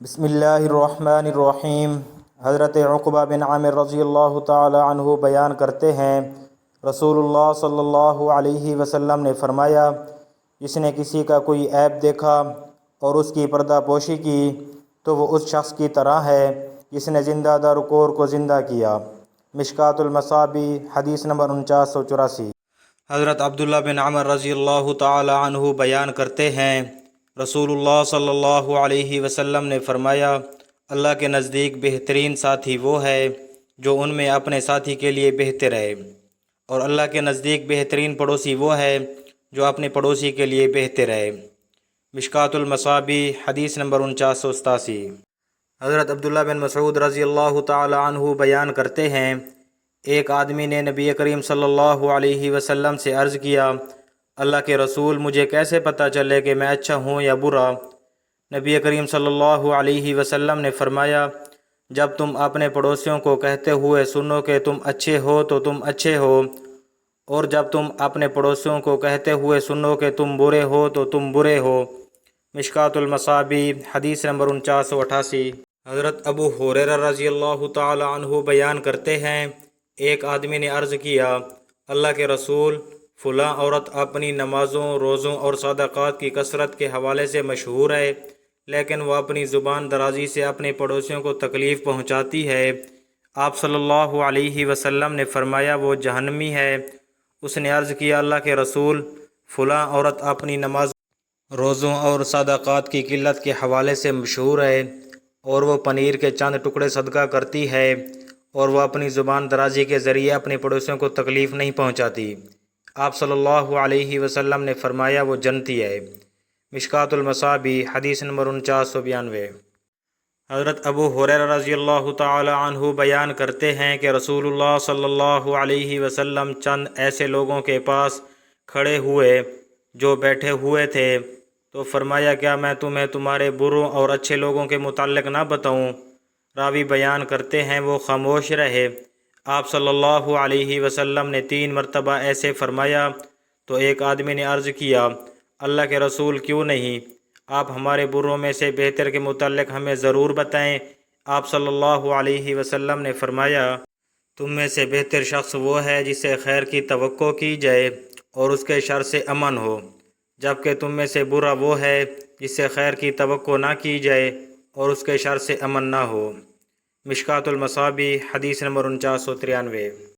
بسم اللہ الرحمن الرحیم۔ حضرت عقبہ بن عامر رضی اللہ تعالی عنہ بیان کرتے ہیں، رسول اللہ صلی اللہ علیہ وسلم نے فرمایا، جس نے کسی کا کوئی عیب دیکھا اور اس کی پردہ پوشی کی تو وہ اس شخص کی طرح ہے جس نے زندہ دار کور کو زندہ کیا۔ مشکوٰۃ المصابیح، حدیث نمبر 4984۔ حضرت عبداللہ بن عمر رضی اللہ تعالی عنہ بیان کرتے ہیں، رسول اللہ صلی اللہ علیہ وسلم نے فرمایا، اللہ کے نزدیک بہترین ساتھی وہ ہے جو ان میں اپنے ساتھی کے لیے بہتر ہے، اور اللہ کے نزدیک بہترین پڑوسی وہ ہے جو اپنے پڑوسی کے لیے بہتر ہے۔ مشکوٰۃ المصابیح، حدیث نمبر 4987۔ حضرت عبداللہ بن مسعود رضی اللہ تعالی عنہ بیان کرتے ہیں، ایک آدمی نے نبی کریم صلی اللہ علیہ وسلم سے عرض کیا، اللہ کے رسول، مجھے کیسے پتہ چلے کہ میں اچھا ہوں یا برا؟ نبی کریم صلی اللہ علیہ وسلم نے فرمایا، جب تم اپنے پڑوسیوں کو کہتے ہوئے سنو کہ تم اچھے ہو تو تم اچھے ہو، اور جب تم اپنے پڑوسیوں کو کہتے ہوئے سنو کہ تم برے ہو تو تم برے ہو۔ مشکوٰۃ المصابیح، حدیث نمبر 4988۔ حضرت ابو ہریرہ رضی اللہ تعالی عنہ بیان کرتے ہیں، ایک آدمی نے عرض کیا، اللہ کے رسول، فلاں عورت اپنی نمازوں، روزوں اور صدقات کی کثرت کے حوالے سے مشہور ہے، لیکن وہ اپنی زبان درازی سے اپنے پڑوسیوں کو تکلیف پہنچاتی ہے۔ آپ صلی اللہ علیہ وسلم نے فرمایا، وہ جہنمی ہے۔ اس نے عرض کیا، اللہ کے رسول، فلاں عورت اپنی نماز، روزوں اور صدقات کی قلت کے حوالے سے مشہور ہے، اور وہ پنیر کے چند ٹکڑے صدقہ کرتی ہے، اور وہ اپنی زبان درازی کے ذریعے اپنے پڑوسیوں کو تکلیف نہیں پہنچاتی۔ آپ صلی اللہ علیہ وسلم نے فرمایا، وہ جنتی ہے۔ مشکوٰۃ المصابیح، حدیث نمبر 4992۔ حضرت ابو ہریرہ رضی اللہ تعالی عنہ بیان کرتے ہیں کہ رسول اللہ صلی اللہ علیہ وسلم چند ایسے لوگوں کے پاس کھڑے ہوئے جو بیٹھے ہوئے تھے، تو فرمایا، کیا میں تمہیں تمہارے بروں اور اچھے لوگوں کے متعلق نہ بتاؤں؟ راوی بیان کرتے ہیں، وہ خاموش رہے۔ آپ صلی اللہ علیہ وسلم نے 3 مرتبہ ایسے فرمایا تو ایک آدمی نے عرض کیا، اللہ کے رسول، کیوں نہیں؟ آپ ہمارے بروں میں سے بہتر کے متعلق ہمیں ضرور بتائیں۔ آپ صلی اللہ علیہ وسلم نے فرمایا، تم میں سے بہتر شخص وہ ہے جسے خیر کی توقع کی جائے اور اس کے شر سے امن ہو، جبکہ تم میں سے برا وہ ہے جس سے خیر کی توقع نہ کی جائے اور اس کے شر سے امن نہ ہو۔ مشکوٰۃ المصابیح، حدیث نمبر 4993۔